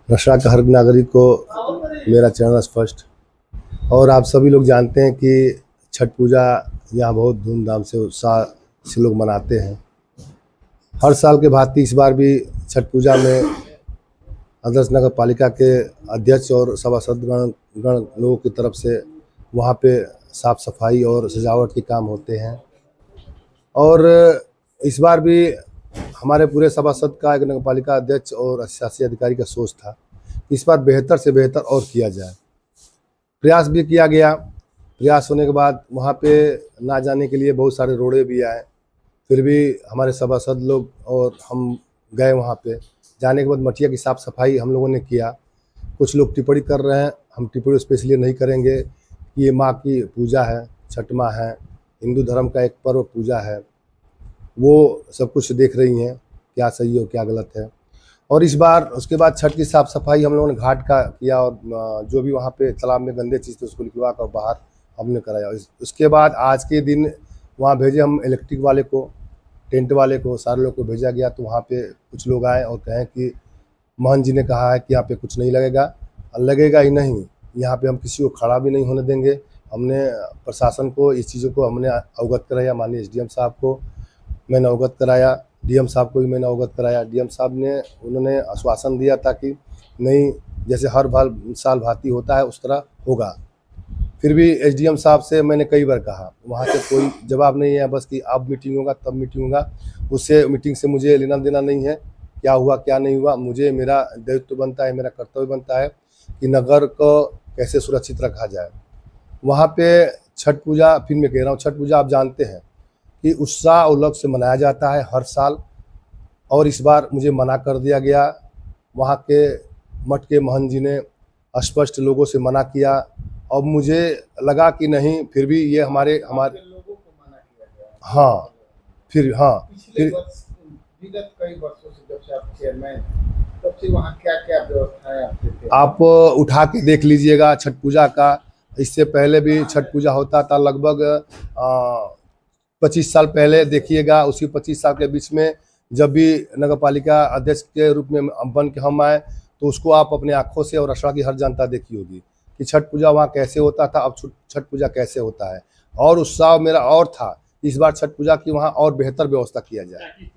रसड़ा का हर नागरिक को मेरा चरण स्पष्ट। और आप सभी लोग जानते हैं कि छठ पूजा यहाँ बहुत धूमधाम से उत्साह से लोग मनाते हैं। हर साल के भांति इस बार भी छठ पूजा में आदर्श नगर पालिका के अध्यक्ष और सभासदगण लोगों की तरफ से वहाँ पे साफ सफाई और सजावट के काम होते हैं। और इस बार भी हमारे पूरे सभासद का एक नगर पालिका अध्यक्ष और शासी अधिकारी का सोच था कि इस बार बेहतर से बेहतर और किया जाए। प्रयास भी किया गया। प्रयास होने के बाद वहाँ पे ना जाने के लिए बहुत सारे रोड़े भी आए, फिर भी हमारे सभासद लोग और हम गए वहाँ पे। जाने के बाद मटिया की साफ़ सफाई हम लोगों ने किया। कुछ लोग टिप्पणी कर रहे हैं, हम टिप्पणी उस पर इसलिए नहीं करेंगे कि ये माँ की पूजा है, छठ माँ है, हिंदू धर्म का एक पर्व पूजा है, वो सब कुछ देख रही हैं क्या सही हो क्या गलत है। और इस बार उसके बाद छठ की साफ़ सफाई हम लोगों ने घाट का किया और जो भी वहाँ पे तालाब में गंदे चीज़ थे उसको निकलवा कर बाहर हमने कराया। उसके बाद आज के दिन वहाँ भेजे हम इलेक्ट्रिक वाले को, टेंट वाले को, सारे लोग को भेजा गया। तो वहाँ पे कुछ लोग आए और कहें कि मोहन जी ने कहा है कि यहाँ पे कुछ नहीं लगेगा, और लगेगा ही नहीं, यहाँ पे हम किसी को खड़ा भी नहीं होने देंगे। हमने प्रशासन को इस चीज़ों को हमने अवगत कराया, माननीय एसडीएम साहब को मैंने अवगत कराया, डीएम साहब को भी मैंने अवगत कराया। डीएम साहब ने उन्होंने आश्वासन दिया था कि नहीं, जैसे हर साल भांति होता है उस तरह होगा। फिर भी एसडीएम साहब से मैंने कई बार कहा, वहाँ से कोई जवाब नहीं है, बस कि अब मीटिंग होगा तब मीटिंग होगा। उससे मीटिंग से मुझे लेना देना नहीं है, क्या हुआ क्या नहीं हुआ। मुझे मेरा दायित्व बनता है, मेरा कर्तव्य बनता है कि नगर को कैसे सुरक्षित रखा जाए। वहाँ पे छठ पूजा, फिर मैं कह रहा हूँ, छठ पूजा आप जानते हैं कि उत्साह उल्लास से मनाया जाता है हर साल, और इस बार मुझे मना कर दिया गया। वहाँ के मठ के महंत जी ने स्पष्ट लोगों से मना किया और मुझे लगा कि नहीं, फिर भी ये हमारे लोगों को मना किया गया। हाँ, फिर विगत कई वर्षों से जब से आप चेयरमैन, तब से वहाँ क्या-क्या व्यवस्थाएं आप आप उठा के देख लीजिएगा छठ पूजा का। इससे पहले भी छठ पूजा होता था, लगभग 25 साल पहले देखिएगा। उसी 25 साल के बीच में जब भी नगर पालिका अध्यक्ष के रूप में बन के हम आए, तो उसको आप अपने आंखों से और रसड़ा की हर जनता देखी होगी कि छठ पूजा वहाँ कैसे होता था, अब छठ पूजा कैसे होता है। और उत्साह मेरा और था इस बार छठ पूजा की वहाँ और बेहतर व्यवस्था किया जाए।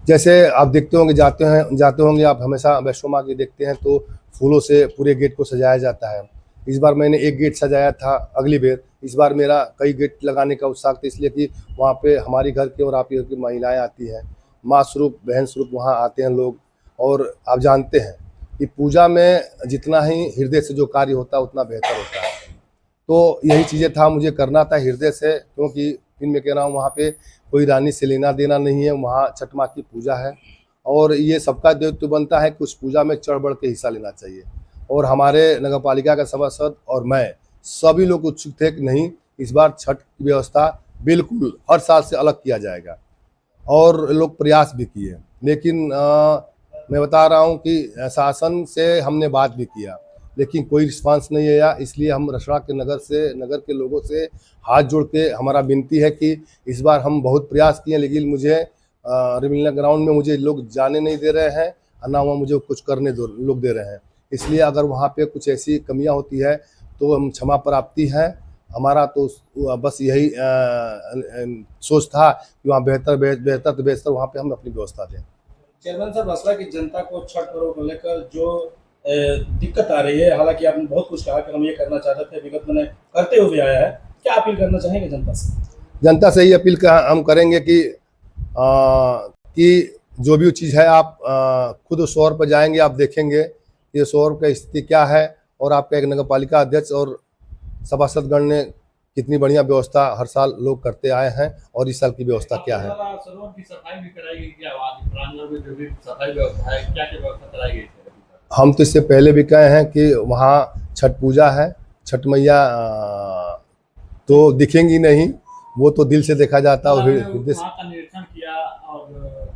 जैसे आप देखते होंगे, जाते होंगे आप हमेशा वैष्णो माँ की देखते हैं तो फूलों से पूरे गेट को सजाया जाता है। इस बार मैंने एक गेट सजाया था, अगली बार इस बार मेरा कई गेट लगाने का उत्साह था, इसलिए कि वहाँ पे हमारी घर के और आप घर की महिलाएं आती हैं, माँ स्वरूप, बहन स्वरूप वहाँ आते हैं लोग। और आप जानते हैं कि पूजा में जितना ही हृदय से जो कार्य होता है उतना बेहतर होता है। तो यही चीज़ें था, मुझे करना था हृदय से, क्योंकि फिर मैं कह रहा हूँ वहाँ पे कोई रानी से लेना देना नहीं है, वहाँ छठ माँ की पूजा है और ये सबका दायित्व बनता है कि उस पूजा में चढ़ बढ़ के हिस्सा लेना चाहिए। और हमारे नगर पालिका का सभासद और मैं सभी लोग उत्सुक थे कि नहीं, इस बार छठ की व्यवस्था बिल्कुल हर साल से अलग किया जाएगा, और लोग प्रयास भी किए। लेकिन मैं बता रहा हूँ कि शासन से हमने बात भी किया, लेकिन कोई रिस्पांस नहीं आया। इसलिए हम रसड़ा के नगर के लोगों से हाथ जोड़ के हमारा विनती है कि इस बार हम बहुत प्रयास किए, लेकिन मुझे रिमिलना ग्राउंड में मुझे लोग जाने नहीं दे रहे हैं, और ना वहाँ मुझे कुछ करने लोग दे रहे हैं। इसलिए अगर वहाँ पे कुछ ऐसी कमियां होती है तो हम क्षमा प्राप्ति है। हमारा तो बस यही सोच था कि वहाँ बेहतर वहाँ पे हम अपनी व्यवस्था दें। चेयरमैन साहब, रसड़ा की जनता को छठ पर्व को लेकर जो दिक्कत आ रही है, हालांकि आपने बहुत कुछ कहा कि हम ये करना चाहते थे, विगत में करते हुए आया है, क्या अपील करना चाहेंगे जनता से? जनता से ही अपील हम करेंगे कि जो भी चीज़ है आप खुद उस शहर पर जाएंगे, आप देखेंगे ये शहर का स्थिति क्या है, और आपका एक नगर पालिका अध्यक्ष और सभासदगण ने कितनी बढ़िया व्यवस्था हर साल लोग करते आए हैं, और इस साल की व्यवस्था क्या है। सरोवर की सफाई भी कराई गई, क्या प्रांगण में जो भी सफाई व्यवस्था है, क्या क्या व्यवस्था कराई गई थी? हम तो इससे पहले भी कहे हैं कि वहाँ छठ पूजा है, छठ मैया तो दिखेंगी नहीं, वो तो दिल से देखा जाता है। हृदय से का निरीक्षण किया और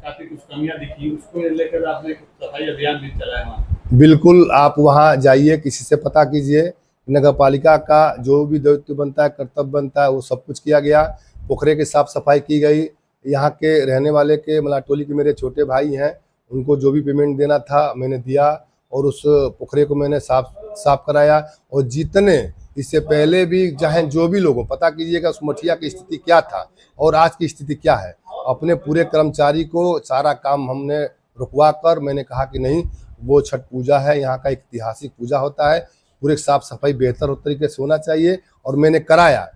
काफी कुछ कमियां दिखी, उसको लेकर आपने सफाई अभियान भी चलाया वहाँ? बिल्कुल, आप वहाँ जाइए, किसी से पता कीजिए। नगर पालिका का जो भी दायित्व बनता है, कर्तव्य बनता है, वो सब कुछ किया गया। पोखरे की साफ सफाई की गई। यहाँ के रहने वाले के मलाटोली के मेरे छोटे भाई हैं, उनको जो भी पेमेंट देना था मैंने दिया और उस पोखरे को मैंने साफ कराया। और जितने इससे पहले भी चाहे जो भी लोगों पता कीजिएगा उस मठिया की स्थिति क्या था और आज की स्थिति क्या है। अपने पूरे कर्मचारी को सारा काम हमने रुकवा कर मैंने कहा कि नहीं, वो छठ पूजा है, यहाँ का एक ऐतिहासिक पूजा होता है, पूरे साफ सफाई बेहतर तरीके से होना चाहिए और मैंने कराया।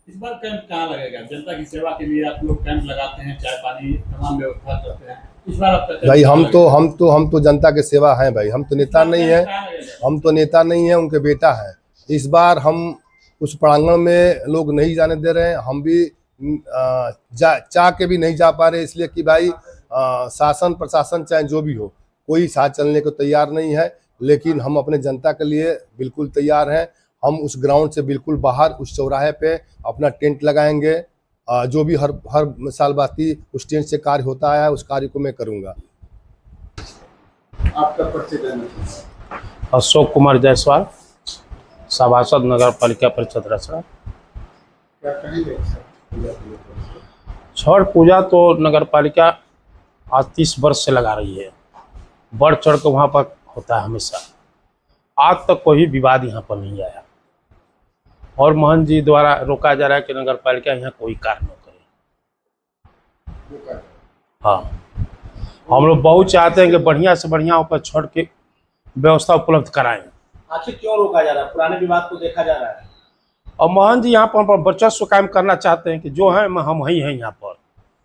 इस बार कैंप कहाँ लगेगा? जनता की सेवा के लिए आप लोग कैंप लगाते हैं, चाय पानी तमाम व्यवस्था करते हैं, इस बार आपका कैंप भाई कहाँ लगेगा? हम तो जनता के सेवा हैं भाई, हम तो नेता नहीं है, कहाँ लगेगा? हम तो नेता नहीं है, उनके बेटा है। इस बार हम उस प्रांगण में लोग नहीं जाने दे रहे हैं, हम भी चाह के भी नहीं जा पा रहे, इसलिए कि भाई शासन प्रशासन चाहे जो भी हो कोई साथ चलने को तैयार नहीं है। लेकिन हम अपने जनता के लिए बिल्कुल तैयार हैं। हम उस ग्राउंड से बिल्कुल बाहर उस चौराहे पे अपना टेंट लगाएंगे। जो भी हर साल बाती उस टेंट से कार्य होता है उस कार्य को मैं करूंगा। आपका परिचय देना चाहिए। अशोक कुमार जायसवाल, सभासद नगर पालिका परिषद रसड़ा। क्या कहेंगे सर पूजा को लेकर? छठ पूजा तो नगर पालिका आज 30 वर्ष से लगा रही है, बढ़ चढ़ के वहाँ पर होता है हमेशा। आज तक कोई विवाद यहाँ पर नहीं आया और मोहन जी द्वारा रोका जा रहा है कि नगर पालिका यहाँ कोई कार्य न करे। वो कर हाँ, हम लोग बहुत चाहते हैं कि बढ़िया से बढ़िया ऊपर छठ की व्यवस्था उपलब्ध कराएं। आखिर क्यों रोका जा रहा है? पुराने विवाद को देखा जा रहा है और मोहन जी यहाँ पर वर्चस्व कायम करना चाहते हैं कि जो है हम वही हैं यहाँ पर।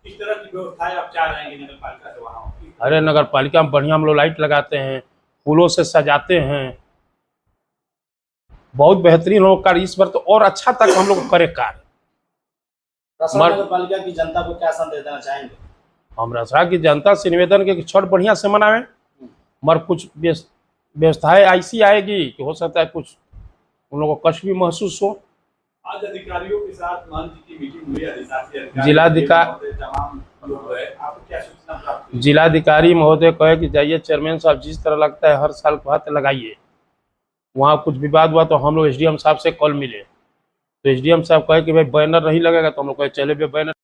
इस तरह की व्यवस्थाएं आप चाह रहे हैं कि नगर पालिका से वहाँ हो? अरे नगर पालिका में बढ़िया हम लोग लाइट लगाते हैं, फूलों से सजाते हैं, बहुत बेहतरीन हो कार्य। इस बार तो और अच्छा तक हम लोग करे कार्य। नगर पालिका की जनता को क्या संदेश देना चाहेंगे? हम रसड़ा की जनता से निवेदन के कि छठ बढ़िया से मनावें, मगर कुछ व्यवस्थाएं ऐसी आएगी कि हो सकता है कुछ उन लोगों को कष्ट भी महसूस हो। आज अधिकारियों के साथ मान जी की मीटिंग हुई, अधिशासी जिलाधिकारी महोदय कहे कि जाइए चेयरमैन साहब जिस तरह लगता है हर साल बात लगाइए। वहाँ कुछ विवाद हुआ तो हम लोग एसडीएम साहब से कॉल मिले तो एसडीएम साहब कहे कि भाई बैनर नहीं लगेगा, तो हम लोग कहे चले भाई बैनर